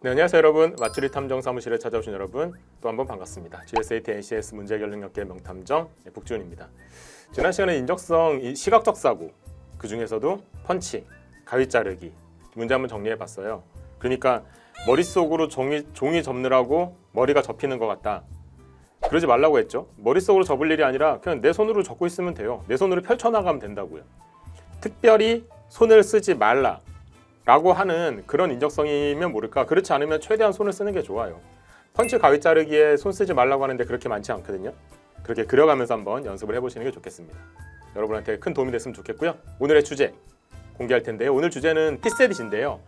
네, 안녕하세요 여러분. 맛주리 탐정 사무실에 찾아오신 여러분 또 한번 반갑습니다. GSAT NCS 문제결능력계 명탐정 북지훈입니다. 지난 시간에 인적성 시각적 사고, 그 중에서도 펀치, 가위 자르기 문제 한번 정리해봤어요. 그러니까 머릿속으로 종이 접느라고 머리가 접히는 것 같다. 그러지 말라고 했죠. 머릿속으로 접을 일이 아니라 그냥 내 손으로 접고 있으면 돼요. 내 손으로 펼쳐나가면 된다고요. 특별히 손을 쓰지 말라 라고 하는 그런 인적성이면 모를까. 그렇지 않으면 최대한 손을 쓰는 게 좋아요. 펀치 가위 자르기에 손 쓰지 말라고 하는데 그렇게 많지 않거든요. 그렇게 그려가면서 한번 연습을 해보시는 게 좋겠습니다. 여러분한테 큰 도움이 됐으면 좋겠고요. 오늘의 주제 공개할 텐데요. 오늘 주제는 피셋인데요.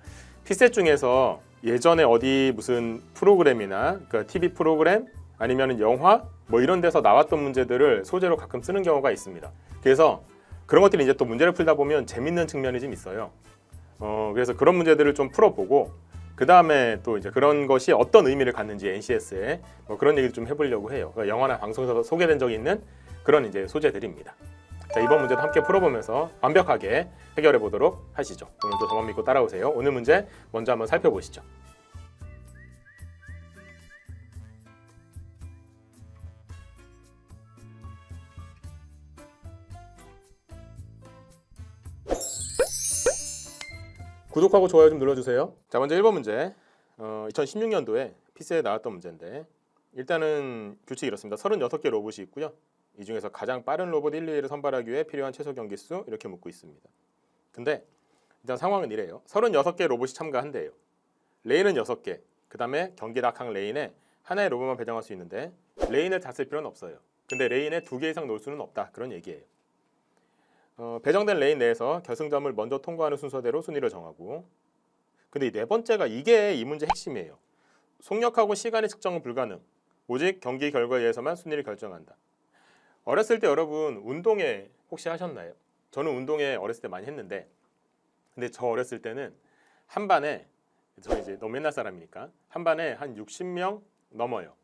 피셋 중에서 예전에 어디 무슨 프로그램이나 그 TV 프로그램 아니면 영화 뭐 이런 데서 나왔던 문제들을 소재로 가끔 쓰는 경우가 있습니다. 그래서 그런 것들이 이제 또 문제를 풀다 보면 재밌는 측면이 좀 있어요. 그래서 그런 문제들을 좀 풀어보고 그 다음에 또 이제 그런 것이 어떤 의미를 갖는지 NCS에 뭐 그런 얘기를 좀 해보려고 해요. 그러니까 영화나 방송에서 소개된 적이 있는 그런 이제 소재들입니다. 자, 이번 문제도 함께 풀어보면서 완벽하게 해결해 보도록 하시죠. 오늘도 저만 믿고 따라오세요. 오늘 문제 먼저 한번 살펴보시죠. 구독하고 좋아요 좀 눌러주세요. 자, 먼저 1번 문제. 2016년도에 피스에 나왔던 문제인데 일단은 규칙이 이렇습니다. 36개 로봇이 있고요. 이 중에서 가장 빠른 로봇 1, 2위를 선발하기 위해 필요한 최소 경기수 이렇게 묻고 있습니다. 근데 일단 상황은 이래요. 36개 로봇이 참가한대요. 레인은 6개, 그 다음에 경기 낙항 레인에 하나의 로봇만 배정할 수 있는데 레인을 다 쓸 필요는 없어요. 근데 레인에 2개 이상 놓을 수는 없다. 그런 얘기예요. 배정된 레인 내에서 결승점을 먼저 통과하는 순서대로 순위를 정하고, 근데 이 네 번째가 이게 이 문제 핵심이에요. 속력하고 시간의 측정은 불가능. 오직 경기 결과에 의해서만 순위를 결정한다. 어렸을 때 여러분 운동회 혹시 하셨나요? 저는 운동회 어렸을 때 많이 했는데, 근데 저 어렸을 때는 한 반에, 저 이제 너무 옛날 사람이니까 한 반에 한 60명 넘어요.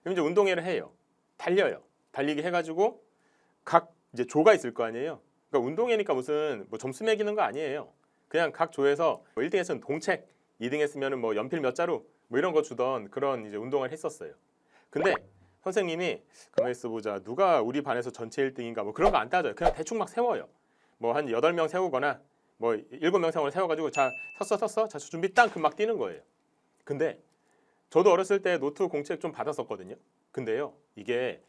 그럼 이제 운동회를 해요. 달려요. 달리기 해가지고 각 이제 조가 있을 거 아니에요. 그러니까 운동회니까 무슨 뭐 점수 매기는 거 아니에요. 그냥 각 조에서 뭐 1등 했으면 동책, 2등 했으면 뭐 연필 몇 자루 뭐 이런 거 주던 그런 이제 운동을 했었어요. 근데 선생님이 가만히 있어 보자. 누가 우리 반에서 전체 1등인가 뭐 그런 거 안 따져요. 그냥 대충 막 세워요. 뭐 한 8명 세우거나 뭐 7명 세워가지고 자 섰어 자 준비 땅 그 막 뛰는 거예요. 근데 저도 어렸을 때 노트 공책 좀 받았었거든요. 근데요 이게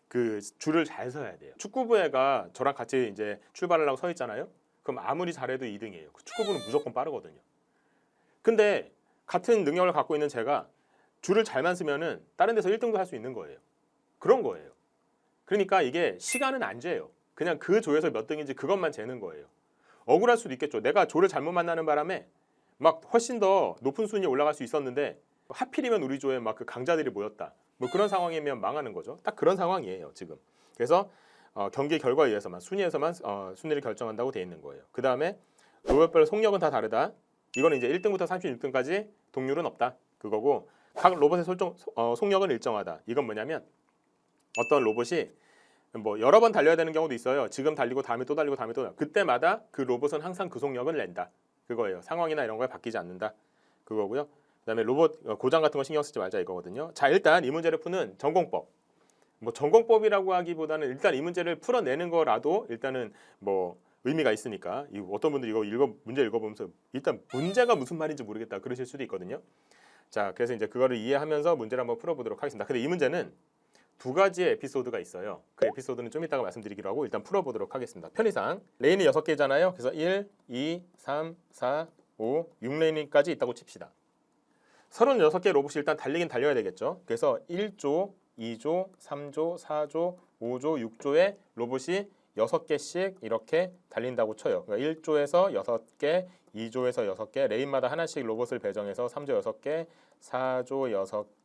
그 줄을 잘 서야 돼요. 축구부 애가 저랑 같이 이제 출발을 하고 서 있잖아요. 그럼 아무리 잘해도 2등이에요. 그 축구부는 무조건 빠르거든요. 근데 같은 능력을 갖고 있는 제가 줄을 잘만 쓰면은 다른 데서 1등도 할 수 있는 거예요. 그런 거예요. 그러니까 이게 시간은 안 재요. 그냥 그 조에서 몇 등인지 그것만 재는 거예요. 억울할 수도 있겠죠. 내가 조를 잘못 만나는 바람에 막 훨씬 더 높은 순위에 올라갈 수 있었는데 하필이면 우리 조에 막 그 강자들이 모였다. 뭐 그런 상황이면 망하는 거죠. 딱 그런 상황이에요 지금. 그래서 경기 결과에 의해서만 순위에서만 순위를 결정한다고 돼 있는 거예요. 그 다음에 로봇별 속력은 다 다르다. 이거는 이제 1등부터 36등까지 동률은 없다. 그거고 각 로봇의 속력은 일정하다. 이건 뭐냐면 어떤 로봇이 뭐 여러 번 달려야 되는 경우도 있어요. 지금 달리고 다음에 또 달리고 다음에 또 달리고. 그때마다 그 로봇은 항상 그 속력을 낸다. 그거예요. 상황이나 이런 거에 바뀌지 않는다. 그거고요. 그다음에 로봇 고장 같은 거 신경 쓰지 말자 이거거든요. 자, 일단 이 문제를 푸는 전공법. 뭐 전공법이라고 하기보다는 일단 이 문제를 풀어내는 거라도 일단은 뭐 의미가 있으니까 어떤 분들이 이거 문제 읽어보면서 일단 문제가 무슨 말인지 모르겠다 그러실 수도 있거든요. 자, 그래서 이제 그거를 이해하면서 문제를 한번 풀어보도록 하겠습니다. 근데 이 문제는 두 가지의 에피소드가 있어요. 그 에피소드는 좀 이따가 말씀드리기로 하고 일단 풀어보도록 하겠습니다. 편의상 레인이 6개잖아요. 그래서 1, 2, 3, 4, 5, 6레인까지 있다고 칩시다. 36개 로봇이 일단 달리긴 달려야 되겠죠. 그래서 1조, 2조, 3조, 4조, 5조, 6조의 로봇이 6개씩 이렇게 달린다고 쳐요. 그러니까 1조에서 6개, 2조에서 6개, 레인마다 하나씩 로봇을 배정해서 3조 6개, 4조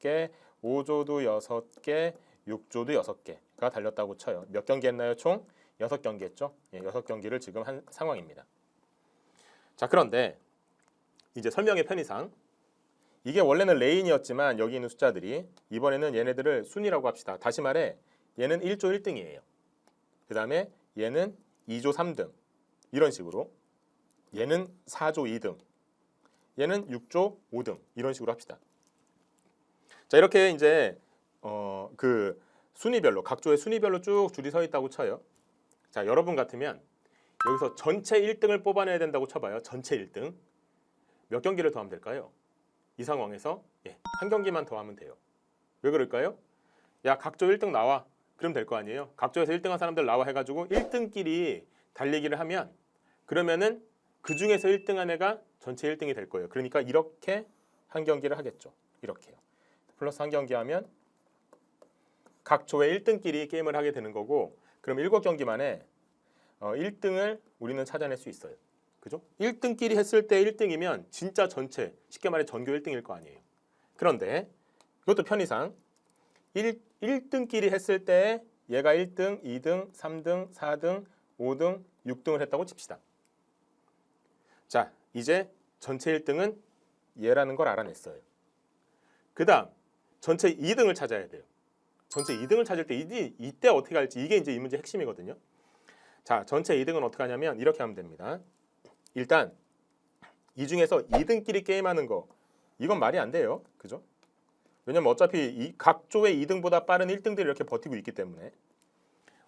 6개, 5조도 6개, 6조도 6개가 달렸다고 쳐요. 몇 경기 했나요? 총 6경기 했죠. 6경기를 지금 한 상황입니다. 자, 그런데 이제 설명의 편의상 이게 원래는 레인이었지만 여기 있는 숫자들이 이번에는 얘네들을 순위라고 합시다. 다시 말해 얘는 1조 1등이에요. 그 다음에 얘는 2조 3등 이런 식으로 얘는 4조 2등 얘는 6조 5등 이런 식으로 합시다. 자, 이렇게 이제 그 순위별로 각 조의 순위별로 쭉 줄이 서 있다고 쳐요. 자, 여러분 같으면 여기서 전체 1등을 뽑아내야 된다고 쳐봐요. 전체 1등 몇 경기를 더 하면 될까요? 이 상황에서 한 경기만 더 하면 돼요. 왜 그럴까요? 야, 각 조 1등 나와. 그럼 될 거 아니에요. 각 조에서 1등한 사람들 나와 해가지고 1등끼리 달리기를 하면 그러면은 그 중에서 1등한 애가 전체 1등이 될 거예요. 그러니까 이렇게 한 경기를 하겠죠. 이렇게요. 플러스 한 경기 하면 각 조의 1등끼리 게임을 하게 되는 거고, 그럼 7경기 만에 1등을 우리는 찾아낼 수 있어요. 그죠? 1등끼리 했을 때 1등이면 진짜 전체, 쉽게 말해 전교 1등일 거 아니에요. 그런데 이것도 편의상 1등끼리 했을 때 얘가 1등, 2등, 3등, 4등, 5등, 6등을 했다고 칩시다. 자, 이제 전체 1등은 얘라는 걸 알아냈어요. 그 다음 전체 2등을 찾아야 돼요. 전체 2등을 찾을 때 이때 어떻게 할지, 이게 이제 이 문제 핵심이거든요. 자, 전체 2등은 어떻게 하냐면 이렇게 하면 됩니다. 일단 이 중에서 2등끼리 게임하는 거, 이건 말이 안 돼요. 그죠? 왜냐면 어차피 이 각 조의 2등보다 빠른 1등들이 이렇게 버티고 있기 때문에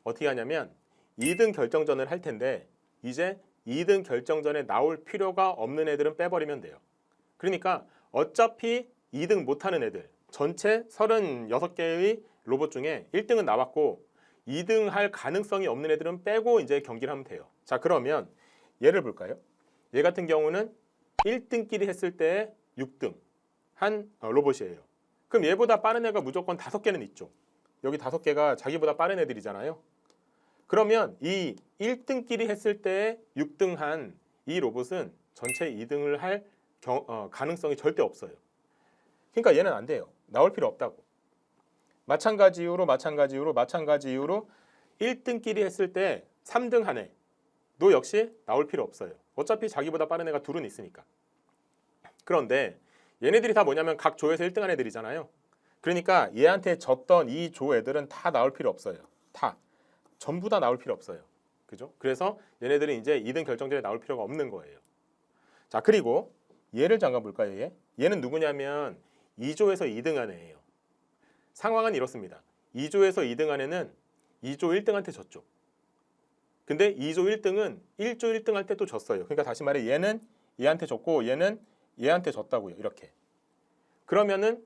어떻게 하냐면 2등 결정전을 할 텐데 이제 2등 결정전에 나올 필요가 없는 애들은 빼버리면 돼요. 그러니까 어차피 2등 못하는 애들, 전체 36개의 로봇 중에 1등은 나왔고 2등 할 가능성이 없는 애들은 빼고 이제 경기를 하면 돼요. 자, 그러면 얘를 볼까요? 얘 같은 경우는 1등끼리 했을 때 6등 한 로봇이에요. 그럼 얘보다 빠른 애가 무조건 5개는 있죠. 여기 5개가 자기보다 빠른 애들이잖아요. 그러면 이 1등끼리 했을 때 6등 한 이 로봇은 전체 2등을 할 가능성이 절대 없어요. 그러니까 얘는 안 돼요. 나올 필요 없다고. 마찬가지 이유로 1등끼리 했을 때 3등 한 애도 역시 나올 필요 없어요. 어차피 자기보다 빠른 애가 둘은 있으니까. 그런데 얘네들이 다 뭐냐면 각 조에서 1등한 애들이잖아요. 그러니까 얘한테 졌던 이 조 애들은 다 나올 필요 없어요. 다. 전부 다 나올 필요 없어요. 그죠? 그래서 얘네들은 이제 2등 결정전에 나올 필요가 없는 거예요. 자, 그리고 얘를 잠깐 볼까요? 얘는 누구냐면 2조에서 2등한 애예요. 상황은 이렇습니다. 2조에서 2등한 애는 2조 1등한테 졌죠. 근데 2조 1등은 1조 1등 할 때 또 졌어요. 그러니까 다시 말해 얘는 얘한테 졌고 얘는 얘한테 졌다고요. 이렇게. 그러면은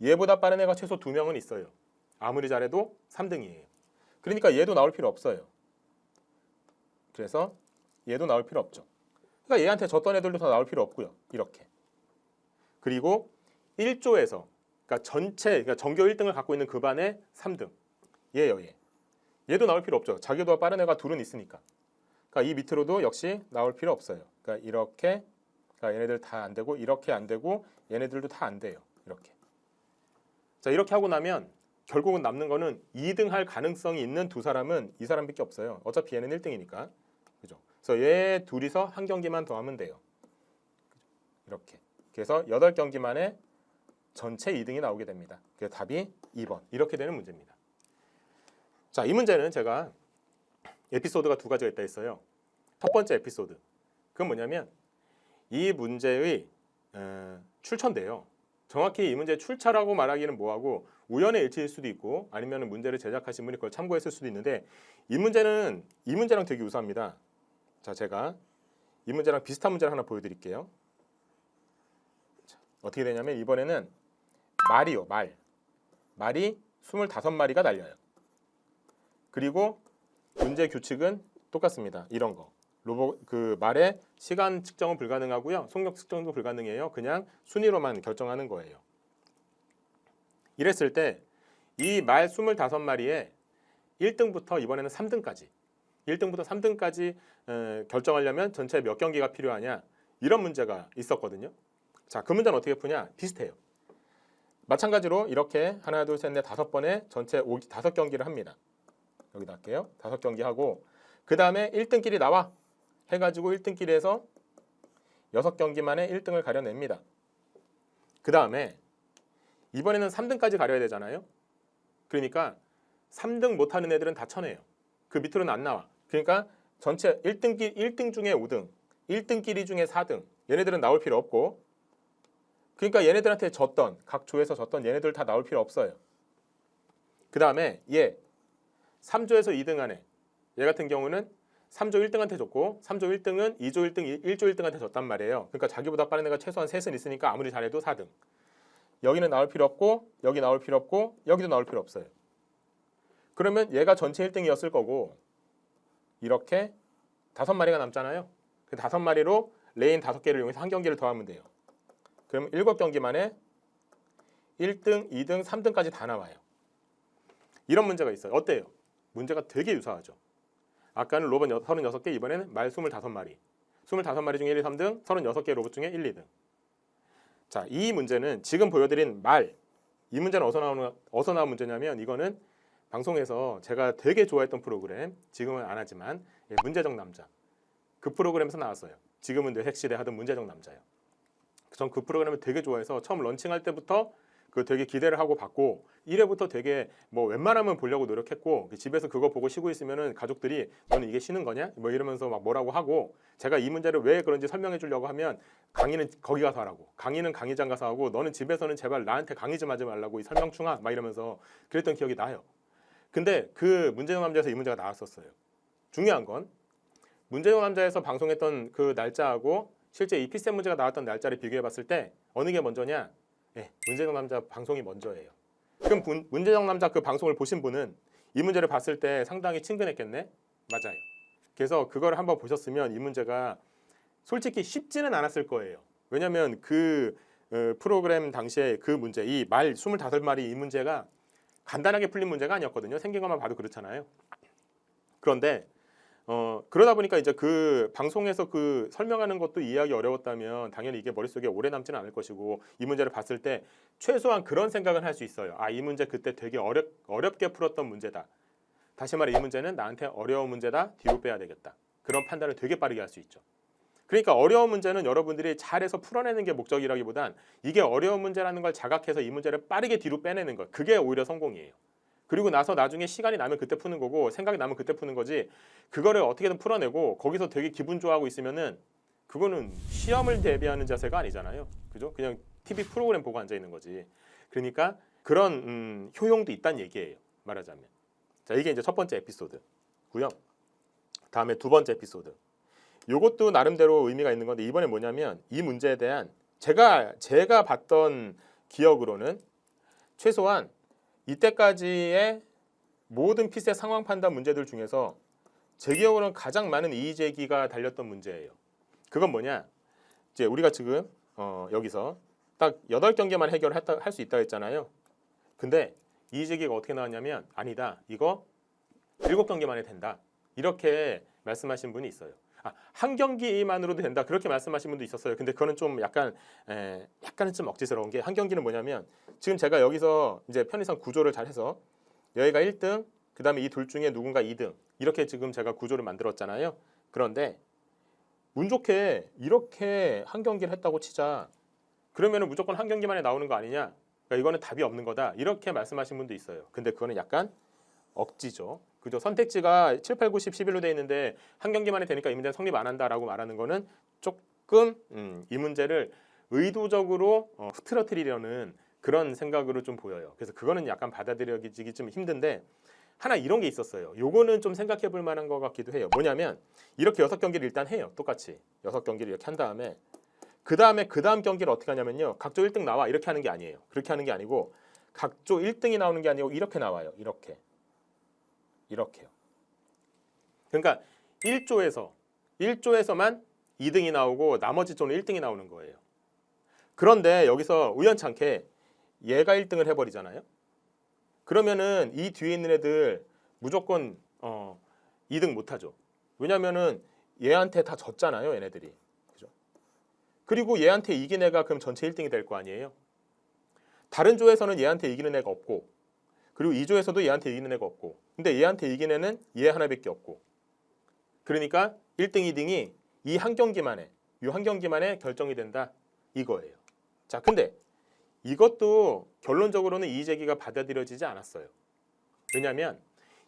얘보다 빠른 애가 최소 2명은 있어요. 아무리 잘해도 3등이에요. 그러니까 얘도 나올 필요 없어요. 그래서 얘도 나올 필요 없죠. 그러니까 얘한테 졌던 애들도 다 나올 필요 없고요. 이렇게. 그리고 1조에서 그러니까 그러니까 전교 1등을 갖고 있는 그 반의 3등. 얘예요, 얘. 얘도 나올 필요 없죠. 자기보다 빠른 애가 둘은 있으니까. 그러니까 이 밑으로도 역시 나올 필요 없어요. 그러니까 이렇게, 그러니까 얘네들 다 안 되고 이렇게 안 되고 얘네들도 다 안 돼요. 이렇게. 자, 이렇게 하고 나면 결국은 남는 거는 2등 할 가능성이 있는 두 사람은 이 사람밖에 없어요. 어차피 얘는 1등이니까. 그죠? 그래서 얘 둘이서 한 경기만 더 하면 돼요. 이렇게. 그래서 8경기 만에 전체 2등이 나오게 됩니다. 그래서 답이 2번. 이렇게 되는 문제입니다. 자, 이 문제는 제가 에피소드가 2가지가 있다 했어요. 첫 번째 에피소드. 그건 뭐냐면 이 문제의 출처인데요. 정확히 이 문제의 출처라고 말하기는 뭐하고 우연의 일치일 수도 있고 아니면 문제를 제작하신 분이 그걸 참고했을 수도 있는데 이 문제랑 되게 유사합니다. 자, 제가 이 문제랑 비슷한 문제를 하나 보여드릴게요. 자, 어떻게 되냐면 이번에는 말이요, 말이 25마리가 날려요. 그리고 문제 규칙은 똑같습니다. 이런 거. 그 말의 시간 측정은 불가능하고요. 속력 측정도 불가능해요. 그냥 순위로만 결정하는 거예요. 이랬을 때 이 말 25마리에 1등부터 이번에는 3등까지 1등부터 3등까지 결정하려면 전체 몇 경기가 필요하냐 이런 문제가 있었거든요. 자, 그 문제는 어떻게 푸냐? 비슷해요. 마찬가지로 이렇게 하나, 둘, 셋, 넷, 5번에 전체 5경기를 합니다. 여기다 할게요. 5경기 하고 그 다음에 1등끼리 나와 해가지고 1등끼리 해서 6경기 만에 1등을 가려냅니다. 그 다음에 이번에는 3등까지 가려야 되잖아요. 그러니까 3등 못하는 애들은 다 쳐내요. 그 밑으로는 안 나와. 그러니까 전체 1등 중에 5등, 1등끼리 중에 4등 얘네들은 나올 필요 없고 그러니까 얘네들한테 졌던 각 조에서 졌던 얘네들 다 나올 필요 없어요. 그 다음에 얘 3조에서 2등 안에 얘 같은 경우는 3조 1등한테 졌고 3조 1등은 2조 1등, 1조 1등한테 졌단 말이에요. 그러니까 자기보다 빠른 애가 최소한 3은 있으니까 아무리 잘해도 4등. 여기는 나올 필요 없고 여기 나올 필요 없고 여기도 나올 필요 없어요. 그러면 얘가 전체 1등이었을 거고 이렇게 5마리가 남잖아요. 그 5마리로 레인 5개를 이용해서 한 경기를 더 하면 돼요. 그럼 7경기 만에 1등, 2등, 3등까지 다 나와요. 이런 문제가 있어요. 어때요? 문제가 되게 유사하죠. 아까는 로봇 36개, 이번에는 말 25마리. 25마리 중에 1, 2, 3등, 36개 로봇 중에 1, 2등. 자, 이 문제는 지금 보여드린 말, 이 문제는 어디서 나온 문제냐면 이거는 방송에서 제가 되게 좋아했던 프로그램, 지금은 안 하지만 문제적 남자. 그 프로그램에서 나왔어요. 지금은 뇌색시대 하던 문제적 남자예요. 전 그 프로그램을 되게 좋아해서 처음 런칭할 때부터 그 되게 기대를 하고 봤고 1회부터 되게 뭐 웬만하면 보려고 노력했고 집에서 그거 보고 쉬고 있으면은 가족들이 너는 이게 쉬는 거냐? 뭐 이러면서 막 뭐라고 하고 제가 이 문제를 왜 그런지 설명해 주려고 하면 강의는 거기 가서 하라고 강의는 강의장 가서 하고 너는 집에서는 제발 나한테 강의 좀 하지 말라고 이 설명충아 막 이러면서 그랬던 기억이 나요. 근데 그 문제적 남자에서 이 문제가 나왔었어요. 중요한 건 문제적 남자에서 방송했던 그 날짜하고 실제 이 피셋 문제가 나왔던 날짜를 비교해 봤을 때 어느 게 먼저냐? 네, 문제적 남자 방송이 먼저예요. 그럼 문제적 남자 그 방송을 보신 분은 이 문제를 봤을 때 상당히 친근했겠네? 맞아요. 그래서 그걸 한번 보셨으면 이 문제가 솔직히 쉽지는 않았을 거예요. 왜냐하면 그 프로그램 당시에 그 문제, 이 말 25마리 이 문제가 간단하게 풀린 문제가 아니었거든요. 생긴 것만 봐도 그렇잖아요. 그런데 그러다 보니까 이제 그 방송에서 그 설명하는 것도 이해하기 어려웠다면 당연히 이게 머릿속에 오래 남지는 않을 것이고 이 문제를 봤을 때 최소한 그런 생각은 할 수 있어요. 아, 이 문제 그때 되게 어렵게 풀었던 문제다. 다시 말해 이 문제는 나한테 어려운 문제다. 뒤로 빼야 되겠다. 그런 판단을 되게 빠르게 할 수 있죠. 그러니까 어려운 문제는 여러분들이 잘해서 풀어내는 게 목적이라기보단 이게 어려운 문제라는 걸 자각해서 이 문제를 빠르게 뒤로 빼내는 것. 그게 오히려 성공이에요. 그리고 나서 나중에 시간이 나면 그때 푸는 거고 생각이 나면 그때 푸는 거지 그거를 어떻게든 풀어내고 거기서 되게 기분 좋아하고 있으면은 그거는 시험을 대비하는 자세가 아니잖아요. 그죠? 그냥 TV 프로그램 보고 앉아 있는 거지. 그러니까 그런 효용도 있다는 얘기예요. 말하자면. 자, 이게 이제 첫 번째 에피소드고요. 다음에 두 번째 에피소드. 요것도 나름대로 의미가 있는 건데 이번에 뭐냐면 이 문제에 대한 제가 봤던 기억으로는 최소한 이때까지의 모든 피셋 상황 판단 문제들 중에서 제 기억으로는 가장 많은 이의 제기가 달렸던 문제예요. 그건 뭐냐? 이제 우리가 지금 여기서 딱 8경기만 해결할 수 있다 했잖아요. 근데 이의 제기가 어떻게 나왔냐면 아니다. 이거 7경기만 해도 된다. 이렇게 말씀하신 분이 있어요. 한 경기만으로도 된다. 그렇게 말씀하신 분도 있었어요. 근데 그거는 좀 약간은 좀 억지스러운 게 한 경기는 뭐냐면 지금 제가 여기서 이제 편의상 구조를 잘 해서 여기가 1등, 그 다음에 이 둘 중에 누군가 2등 이렇게 지금 제가 구조를 만들었잖아요. 그런데 운 좋게 이렇게 한 경기를 했다고 치자. 그러면은 무조건 한 경기만에 나오는 거 아니냐? 그러니까 이거는 답이 없는 거다. 이렇게 말씀하신 분도 있어요. 근데 그거는 약간 억지죠. 그죠? 선택지가 7, 8, 9, 10, 11로 돼 있는데 한 경기만에 되니까 이 문제는 성립 안 한다라고 말하는 거는 조금 이 문제를 의도적으로 흐트러뜨리려는 그런 생각으로 좀 보여요. 그래서 그거는 약간 받아들여지기 좀 힘든데 하나 이런 게 있었어요. 요거는 좀 생각해 볼 만한 것 같기도 해요. 뭐냐면 이렇게 6경기를 일단 해요. 똑같이 6경기를 이렇게 한 다음에 그 다음 경기를 어떻게 하냐면요. 각조 1등 나와 이렇게 하는 게 아니에요. 그렇게 하는 게 아니고 각조 1등이 나오는 게 아니고 이렇게 나와요. 이렇게요. 그러니까 1조에서만 2등이 나오고 나머지 조는 1등이 나오는 거예요. 그런데 여기서 우연찮게 얘가 1등을 해버리잖아요. 그러면은 이 뒤에 있는 애들 무조건 2등 못하죠. 왜냐면은 얘한테 다 졌잖아요, 얘네들이. 그죠? 그리고 얘한테 이긴 애가 그럼 전체 1등이 될 거 아니에요. 다른 조에서는 얘한테 이기는 애가 없고 그리고 이 조에서도 얘한테 이기는 애가 없고 근데 얘한테 이긴 애는 얘 하나밖에 없고 그러니까 1등, 2등이 이 한 경기만에 결정이 된다 이거예요. 자, 근데 이것도 결론적으로는 이의 제기가 받아들여지지 않았어요. 왜냐하면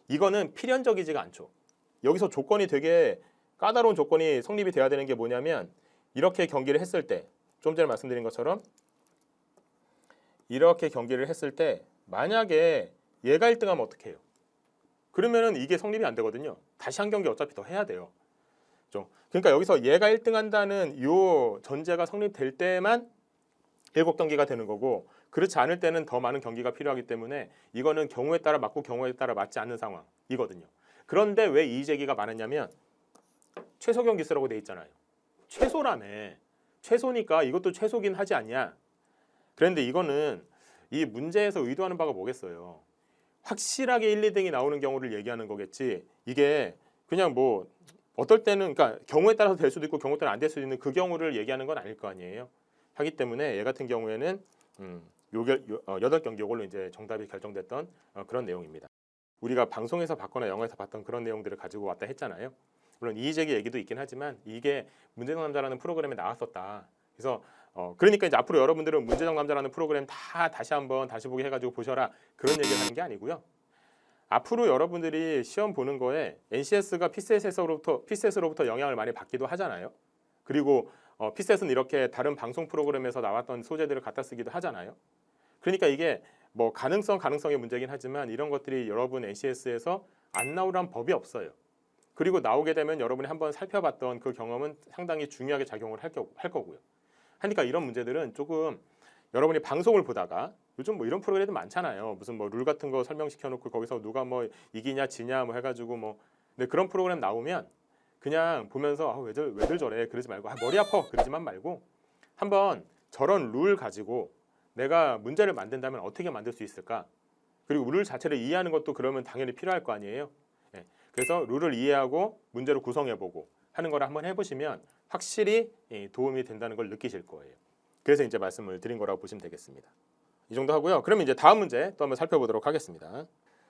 이거는 필연적이지가 않죠. 여기서 조건이 되게 까다로운 조건이 성립이 돼야 되는 게 뭐냐면 이렇게 경기를 했을 때 좀 전에 말씀드린 것처럼 이렇게 경기를 했을 때 만약에 얘가 1등하면 어떻게 해요? 그러면은 이게 성립이 안 되거든요. 다시 한 경기 어차피 더 해야 돼요. 그러니까 여기서 얘가 1등한다는 이 전제가 성립될 때만 7경기가 되는 거고, 그렇지 않을 때는 더 많은 경기가 필요하기 때문에 이거는 경우에 따라 맞고 경우에 따라 맞지 않는 상황이거든요. 그런데 왜 이의제기가 많았냐면 최소 경기 수라고 돼 있잖아요. 최소라며. 최소니까 이것도 최소긴 하지 않냐. 그런데 이거는 이 문제에서 의도하는 바가 뭐겠어요. 확실하게 1, 2등이 나오는 경우를 얘기하는 거겠지. 이게 그냥 뭐 어떨 때는 그러니까 경우에 따라서 될 수도 있고 경우에 따라 안 될 수도 있는 그 경우를 얘기하는 건 아닐 거 아니에요. 하기 때문에 얘 같은 경우에는 8경기 이걸로 이제 정답이 결정됐던 그런 내용입니다. 우리가 방송에서 봤거나 영화에서 봤던 그런 내용들을 가지고 왔다 했잖아요. 물론 이의제기 얘기도 있긴 하지만 이게 문제적 남자라는 프로그램에 나왔었다. 그래서 그러니까 이제 앞으로 여러분들은 문제적 남자라는 프로그램 다 다시 한번 다시 보기 해가지고 보셔라 그런 얘기를 하는 게 아니고요. 앞으로 여러분들이 시험 보는 거에 NCS가 피셋으로부터 영향을 많이 받기도 하잖아요. 그리고 피셋은 이렇게 다른 방송 프로그램에서 나왔던 소재들을 갖다 쓰기도 하잖아요. 그러니까 이게 뭐 가능성의 문제긴 하지만 이런 것들이 여러분 NCS에서 안 나오란 법이 없어요. 그리고 나오게 되면 여러분이 한번 살펴봤던 그 경험은 상당히 중요하게 작용을 할 거고요. 하니까 이런 문제들은 조금 여러분이 방송을 보다가 요즘 뭐 이런 프로그램도 많잖아요. 무슨 뭐 룰 같은 거 설명시켜 놓고 거기서 누가 뭐 이기냐 지냐 뭐 해가지고 뭐 근데 그런 프로그램 나오면 그냥 보면서 왜들 저래 그러지 말고 머리 아파 그러지만 말고 한번 저런 룰 가지고 내가 문제를 만든다면 어떻게 만들 수 있을까? 그리고 룰 자체를 이해하는 것도 그러면 당연히 필요할 거 아니에요. 예. 그래서 룰을 이해하고 문제를 구성해보고 하는 거를 한번 해보시면 확실히 도움이 된다는 걸 느끼실 거예요. 그래서 이제 말씀을 드린 거라고 보시면 되겠습니다. 이 정도 하고요. 그러면 이제 다음 문제 또 한번 살펴보도록 하겠습니다.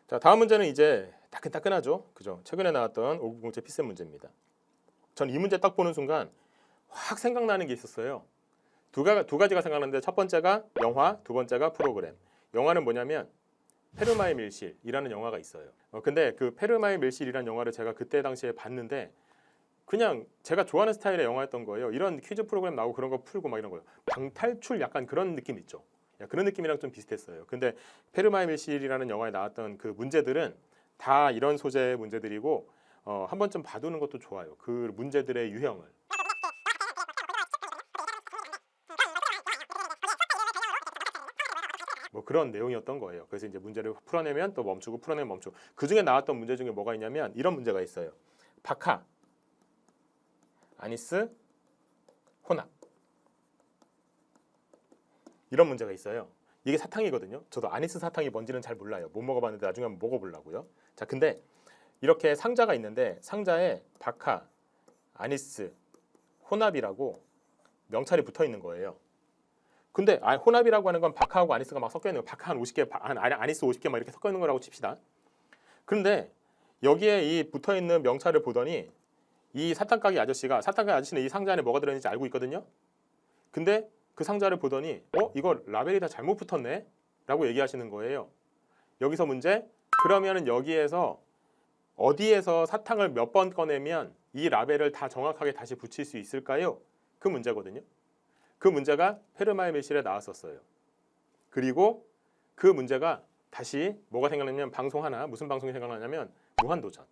자, 다음 문제는 이제 따끈따끈하죠. 그죠? 최근에 나왔던 590제 피셋 문제입니다. 전 이 문제 딱 보는 순간 확 생각나는 게 있었어요. 두 가지가 생각나는데 첫 번째가 영화, 두 번째가 프로그램. 영화는 뭐냐면 페르마의 밀실이라는 영화가 있어요. 근데 그 페르마의 밀실이라는 영화를 제가 그때 당시에 봤는데 그냥 제가 좋아하는 스타일의 영화였던 거예요. 이런 퀴즈 프로그램 나오고 그런 거 풀고 막 이런 거요. 방탈출 약간 그런 느낌 있죠. 그런 느낌이랑 좀 비슷했어요. 근데 페르마의 밀실이라는 영화에 나왔던 그 문제들은 다 이런 소재의 문제들이고 한 번쯤 봐두는 것도 좋아요. 그 문제들의 유형을. 뭐 그런 내용이었던 거예요. 그래서 이제 문제를 풀어내면 또 멈추고 풀어내면 멈추고. 그 중에 나왔던 문제 중에 뭐가 있냐면 이런 문제가 있어요. 박하, 아니스, 혼합. 이런 문제가 있어요. 이게 사탕이거든요. 저도 아니스 사탕이 뭔지는 잘 몰라요. 못 먹어봤는데 나중에 한번 먹어보려고요. 자, 근데 이렇게 상자가 있는데 상자에 박하, 아니스, 혼합이라고 명찰이 붙어 있는 거예요. 근데 혼합이라고 하는 건 박하하고 아니스가 막 섞여 있는 거. 박하 한 50개, 아니스 50개 막 이렇게 섞여 있는 거라고 칩시다. 그런데 여기에 이 붙어 있는 명찰을 보더니 이 사탕가게 아저씨가 사탕가게 아저씨는 이 상자 안에 뭐가 들어있는지 알고 있거든요. 근데 그 상자를 보더니 이거 라벨이 다 잘못 붙었네 라고 얘기하시는 거예요. 여기서 문제, 그러면은 여기에서 어디에서 사탕을 몇 번 꺼내면 이 라벨을 다 정확하게 다시 붙일 수 있을까요? 그 문제거든요. 그 문제가 페르마의 밀실에 나왔었어요. 그리고 그 문제가 다시 뭐가 생각나냐면 방송 하나, 무슨 방송이 생각나냐면 무한도전.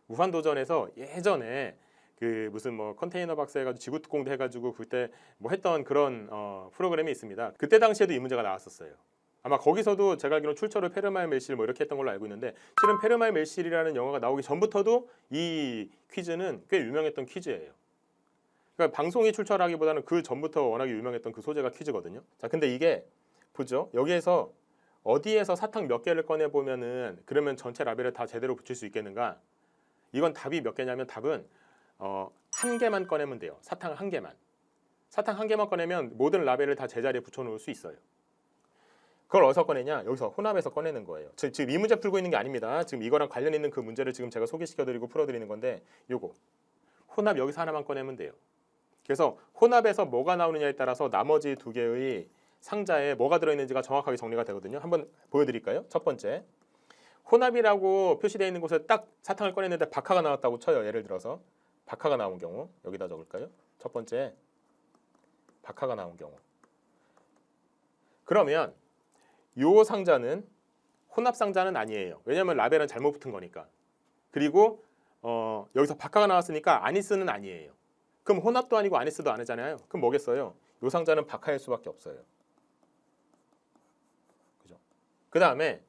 무한도전에서 예전에 그 무슨 뭐 컨테이너 박스 해가지고 지구특공대 해가지고 그때 뭐 했던 그런 프로그램이 있습니다. 그때 당시에도 이 문제가 나왔었어요. 아마 거기서도 제가 알기로는 출처를 페르마의 밀실 뭐 이렇게 했던 걸로 알고 있는데 실은 페르마의 밀실이라는 영화가 나오기 전부터도 이 퀴즈는 꽤 유명했던 퀴즈예요. 그러니까 방송이 출처라기보다는 그 전부터 워낙에 유명했던 그 소재가 퀴즈거든요. 자, 근데 이게 보죠. 여기에서 어디에서 사탕 몇 개를 꺼내 보면은 그러면 전체 라벨을 다 제대로 붙일 수 있겠는가? 이건 답이 몇 개냐면 답은 한 개만 꺼내면 돼요. 사탕 한 개만. 사탕 한 개만 꺼내면 모든 라벨을 다 제자리에 붙여놓을 수 있어요. 그걸 어디서 꺼내냐? 여기서 혼합에서 꺼내는 거예요. 지금 이 문제 풀고 있는 게 아닙니다. 지금 이거랑 관련 있는 그 문제를 지금 제가 소개시켜드리고 풀어드리는 건데 요거 혼합 여기서 하나만 꺼내면 돼요. 그래서 혼합에서 뭐가 나오느냐에 따라서 나머지 두 개의 상자에 뭐가 들어있는지가 정확하게 정리가 되거든요. 한번 보여드릴까요? 첫 번째, 혼합이라고 표시되어 있는 곳에 딱 사탕을 꺼냈는데 박하가 나왔다고 쳐요. 예를 들어서 박하가 나온 경우 여기다 적을까요? 첫 번째, 박하가 나온 경우. 그러면 요 상자는 혼합 상자는 아니에요. 왜냐하면 라벨은 잘못 붙은 거니까. 그리고 여기서 박하가 나왔으니까 아니스는 아니에요. 그럼 혼합도 아니고 아니스도 아니잖아요. 그럼 뭐겠어요? 요 상자는 박하일 수밖에 없어요. 그죠? 그 다음에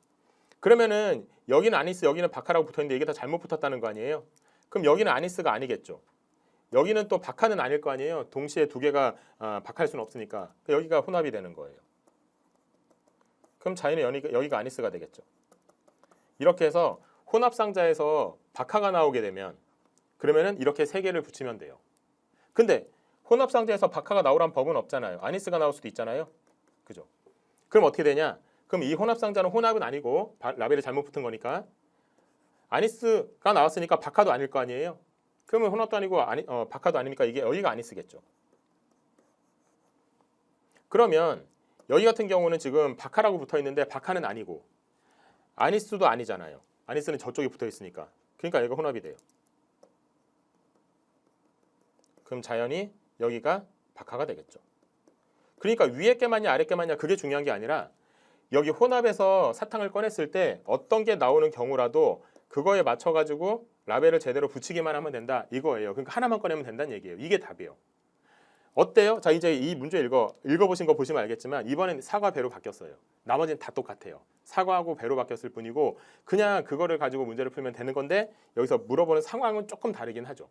그러면은 여기는 아니스, 여기는 박하라고 붙어있는데 이게 다 잘못 붙었다는 거 아니에요? 그럼 여기는 아니스가 아니겠죠. 여기는 또 박하는 아닐 거 아니에요. 동시에 두 개가 박할 수는 없으니까 여기가 혼합이 되는 거예요. 그럼 자연히 여기가 아니스가 되겠죠. 이렇게 해서 혼합 상자에서 박하가 나오게 되면 그러면은 이렇게 세 개를 붙이면 돼요. 근데 혼합 상자에서 박하가 나오란 법은 없잖아요. 아니스가 나올 수도 있잖아요. 그죠? 그럼 어떻게 되냐? 그럼 이 혼합 상자는 혼합은 아니고 라벨이 잘못 붙은 거니까 아니스가 나왔으니까 박하도 아닐 거 아니에요. 그러면 혼합도 아니고 박하도 아니니까 이게 여기가 아니스겠죠. 그러면 여기 같은 경우는 지금 박하라고 붙어 있는데 박하는 아니고 아니스도 아니잖아요. 아니스는 저쪽에 붙어 있으니까. 그러니까 얘가 혼합이 돼요. 그럼 자연히 여기가 박하가 되겠죠. 그러니까 위에 게 맞냐 아래 게 맞냐 그게 중요한 게 아니라 여기 혼합에서 사탕을 꺼냈을 때 어떤 게 나오는 경우라도 그거에 맞춰가지고 라벨을 제대로 붙이기만 하면 된다 이거예요. 그러니까 하나만 꺼내면 된다는 얘기예요. 이게 답이에요. 어때요? 자 이제 이 문제 읽어보신 거 보시면 알겠지만 이번엔 사과 배로 바뀌었어요. 나머지는 다 똑같아요. 사과하고 배로 바뀌었을 뿐이고 그냥 그거를 가지고 문제를 풀면 되는 건데 여기서 물어보는 상황은 조금 다르긴 하죠.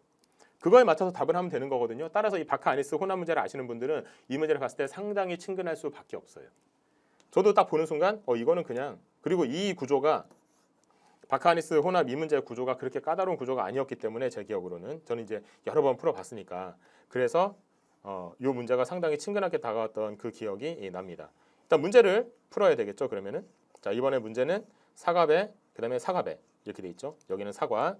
그거에 맞춰서 답을 하면 되는 거거든요. 따라서 이 박하 아니스 혼합 문제를 아시는 분들은 이 문제를 봤을 때 상당히 친근할 수밖에 없어요. 저도 딱 보는 순간 이거는 그냥 그리고 이 구조가 박하 아니스 혼합 이 문제의 구조가 그렇게 까다로운 구조가 아니었기 때문에 제 기억으로는 저는 이제 여러 번 풀어봤으니까 그래서 이 문제가 상당히 친근하게 다가왔던 그 기억이 납니다. 일단 문제를 풀어야 되겠죠. 그러면은 자 이번에 문제는 사과배 그다음에 사과배 이렇게 돼 있죠. 여기는 사과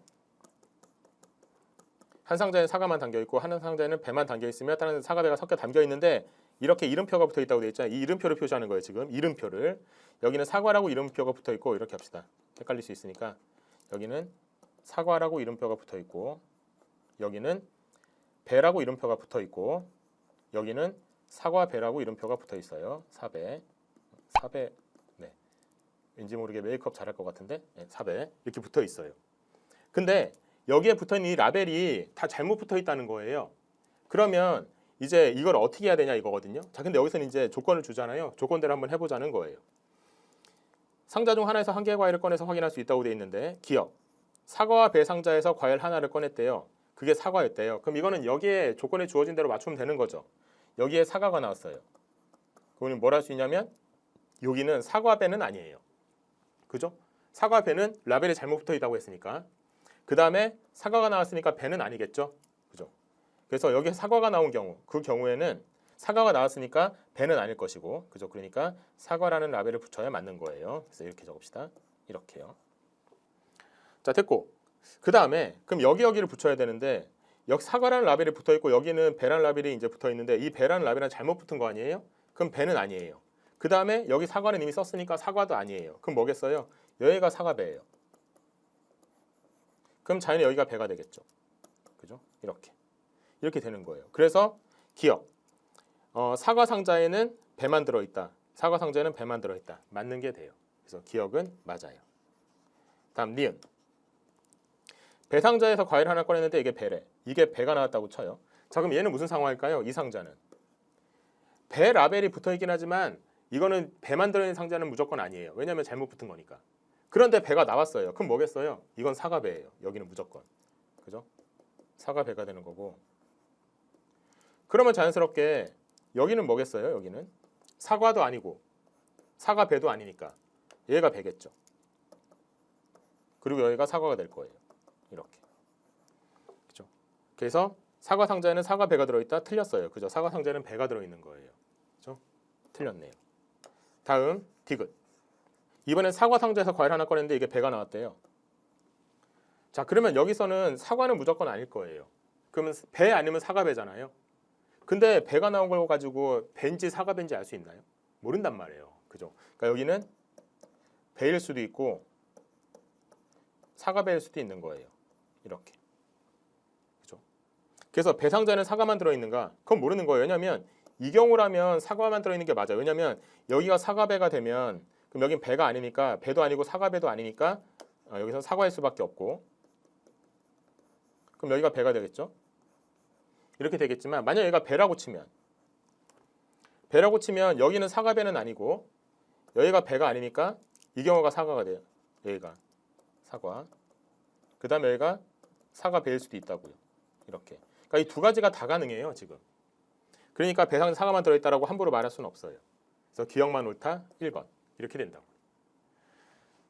한 상자에 사과만 담겨 있고 한 상자에는 배만 담겨 있으며 다른 사과배가 섞여 담겨 있는데 이렇게 이름표가 붙어 있다고 돼 있잖아요. 이 이름표를 표시하는 거예요. 지금 이름표를 여기는 사과라고 이름표가 붙어 있고 이렇게 합시다. 헷갈릴 수 있으니까 여기는 사과라고 이름표가 붙어 있고 여기는 배라고 이름표가 붙어 있고 여기는 사과배라고 이름표가 붙어 있어요. 사배 네. 왠지 모르게 메이크업 잘할 것 같은데 네, 사배 이렇게 붙어 있어요. 근데 여기에 붙어있는 이 라벨이 다 잘못 붙어 있다는 거예요. 그러면 이제 이걸 어떻게 해야 되냐 이거거든요. 자, 근데 여기서는 이제 조건을 주잖아요. 조건대로 한번 해보자는 거예요. 상자 중 하나에서 한 개의 과일을 꺼내서 확인할 수 있다고 돼 있는데 기억. 사과와 배 상자에서 과일 하나를 꺼냈대요. 그게 사과였대요. 그럼 이거는 여기에 조건에 주어진 대로 맞추면 되는 거죠. 여기에 사과가 나왔어요. 그러면 뭘 할 수 있냐면 여기는 사과배는 아니에요. 그죠? 사과배는 라벨이 잘못 붙어 있다고 했으니까. 그 다음에 사과가 나왔으니까 배는 아니겠죠. 그죠? 그래서 여기에 사과가 나온 경우 그 경우에는 사과가 나왔으니까 배는 아닐 것이고 그죠? 그러니까 사과라는 라벨을 붙여야 맞는 거예요. 그래서 이렇게 적읍시다. 이렇게요. 자 됐고 그 다음에 그럼 여기를 붙여야 되는데 여기 사과라는 라벨이 붙어 있고 여기는 배라는 라벨이 이제 붙어 있는데 이 배라는 라벨은 잘못 붙은 거 아니에요? 그럼 배는 아니에요. 그 다음에 여기 사과는 이미 썼으니까 사과도 아니에요. 그럼 뭐겠어요? 여기가 사과배예요. 그럼 자연히 여기가 배가 되겠죠. 그죠? 이렇게 되는 거예요. 그래서 기억. 사과 상자에는 배만 들어있다. 사과 상자에는 배만 들어있다. 맞는 게 돼요. 그래서 기억은 맞아요. 다음 니은. 배 상자에서 과일 하나 꺼냈는데 이게 배래. 이게 배가 나왔다고 쳐요. 자 그럼 얘는 무슨 상황일까요? 이 상자는. 배 라벨이 붙어있긴 하지만 이거는 배만 들어있는 상자는 무조건 아니에요. 왜냐하면 잘못 붙은 거니까. 그런데 배가 나왔어요. 그럼 뭐겠어요? 이건 사과배예요. 여기는 무조건. 그죠? 사과배가 되는 거고. 그러면 자연스럽게 여기는 뭐겠어요? 여기는 사과도 아니고 사과배도 아니니까 얘가 배겠죠. 그리고 여기가 사과가 될 거예요. 이렇게. 그죠? 그래서 사과 상자에는 사과배가 들어있다. 틀렸어요. 그죠? 사과 상자에는 배가 들어있는 거예요. 그죠? 틀렸네요. 다음 디귿. 이번엔 사과 상자에서 과일 하나 꺼냈는데 이게 배가 나왔대요. 자 그러면 여기서는 사과는 무조건 아닐 거예요. 그러면 배 아니면 사과배잖아요. 근데 배가 나온 걸 가지고 배인지 사과배인지 알 수 있나요? 모른단 말이에요. 그죠? 그러니까 여기는 배일 수도 있고 사과배일 수도 있는 거예요. 이렇게. 그죠? 그래서 배 상자에는 사과만 들어있는가? 그건 모르는 거예요. 왜냐하면 이 경우라면 사과만 들어있는 게 맞아요. 왜냐하면 여기가 사과배가 되면 그럼 여긴 배가 아니니까 배도 아니고 사과배도 아니니까 여기서 사과일 수밖에 없고, 그럼 여기가 배가 되겠죠? 이렇게 되겠지만 만약 여기가 배라고 치면 여기는 사과배는 아니고 여기가 배가 아니니까 이 경우가 사과가 돼요. 여기가 사과. 그 다음에 여기가 사과배일 수도 있다고요. 이렇게. 그러니까 이 두 가지가 다 가능해요. 지금. 그러니까 배상에 사과만 들어있다라고 함부로 말할 수는 없어요. 그래서 기억만 옳다 1번 이렇게 된다고.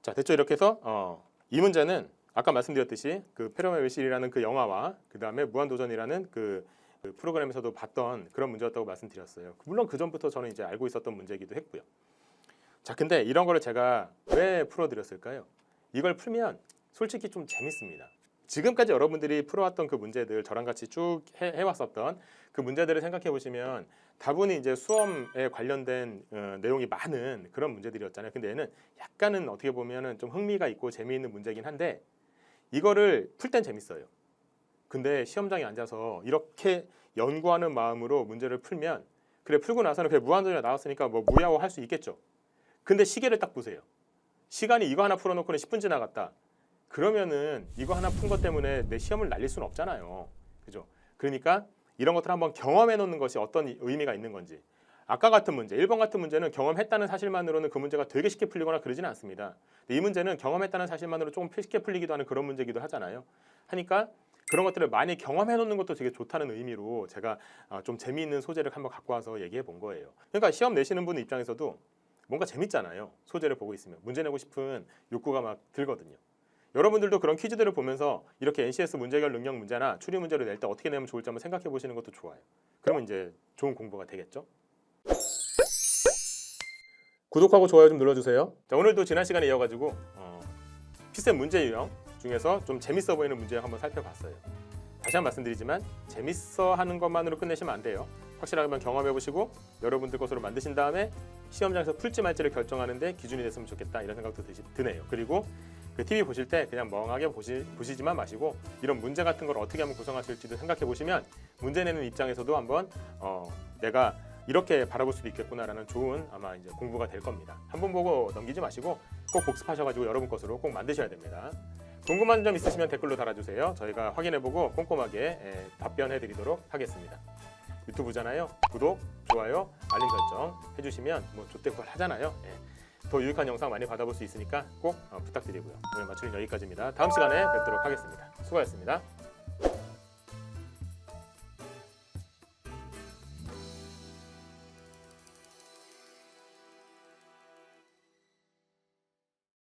자, 됐죠? 이렇게 해서 이 문제는 아까 말씀드렸듯이 그 페로메 외실이라는 그 영화와 그 다음에 무한도전이라는 그 프로그램에서도 봤던 그런 문제였다고 말씀드렸어요. 물론 그 전부터 저는 이제 알고 있었던 문제이기도 했고요. 자, 근데 이런 거를 제가 왜 풀어드렸을까요? 이걸 풀면 솔직히 좀 재밌습니다. 지금까지 여러분들이 풀어왔던 그 문제들, 저랑 같이 쭉 해왔었던 그 문제들을 생각해 보시면 다분히 이제 수험에 관련된 내용이 많은 그런 문제들이었잖아요. 근데 얘는 약간은 어떻게 보면은 좀 흥미가 있고 재미있는 문제긴 한데 이거를 풀 땐 재밌어요. 근데 시험장에 앉아서 이렇게 연구하는 마음으로 문제를 풀면 그래, 풀고 나서는 그래, 무한도전이 나왔으니까 뭐 무야호 할 수 있겠죠. 근데 시계를 딱 보세요. 시간이 이거 하나 풀어놓고는 10분 지나갔다. 그러면은 이거 하나 푼 것 때문에 내 시험을 날릴 수는 없잖아요. 그죠? 그러니까 이런 것들을 한번 경험해 놓는 것이 어떤 의미가 있는 건지. 아까 같은 문제, 1번 같은 문제는 경험했다는 사실만으로는 그 문제가 되게 쉽게 풀리거나 그러지는 않습니다. 이 문제는 경험했다는 사실만으로 조금 쉽게 풀리기도 하는 그런 문제기도 하잖아요. 하니까 그런 것들을 많이 경험해 놓는 것도 되게 좋다는 의미로 제가 좀 재미있는 소재를 한번 갖고 와서 얘기해 본 거예요. 그러니까 시험 내시는 분 입장에서도 뭔가 재밌잖아요. 소재를 보고 있으면 문제 내고 싶은 욕구가 막 들거든요. 여러분들도 그런 퀴즈들을 보면서 이렇게 NCS 문제 해결 능력 문제나 추리 문제를 낼 때 어떻게 내면 좋을지 한번 생각해 보시는 것도 좋아요. 그러면 이제 좋은 공부가 되겠죠? 구독하고 좋아요 좀 눌러주세요. 자, 오늘도 지난 시간에 이어가지고 피셋 문제 유형 중에서 좀 재밌어 보이는 문제 한번 살펴봤어요. 다시 한번 말씀드리지만 재밌어 하는 것만으로 끝내시면 안 돼요. 확실하게 경험해 보시고 여러분들 것으로 만드신 다음에 시험장에서 풀지 말지를 결정하는데 기준이 됐으면 좋겠다 이런 생각도 드네요. 그리고 그 TV 보실 때 그냥 멍하게 보시지만 마시고 이런 문제 같은 걸 어떻게 하면 구성하실지도 생각해 보시면 문제 내는 입장에서도 한번 내가 이렇게 바라볼 수도 있겠구나라는 좋은 아마 이제 공부가 될 겁니다. 한번 보고 넘기지 마시고 꼭 복습하셔가지고 여러분 것으로 꼭 만드셔야 됩니다. 궁금한 점 있으시면 댓글로 달아주세요. 저희가 확인해보고 꼼꼼하게 답변해드리도록 하겠습니다. 유튜브잖아요. 구독, 좋아요, 알림 설정 해주시면 뭐 조태구할 하잖아요. 더 유익한 영상 많이 받아볼 수 있으니까 꼭 부탁드리고요. 오늘 마치는 여기까지입니다. 다음 시간에 뵙도록 하겠습니다. 수고하셨습니다.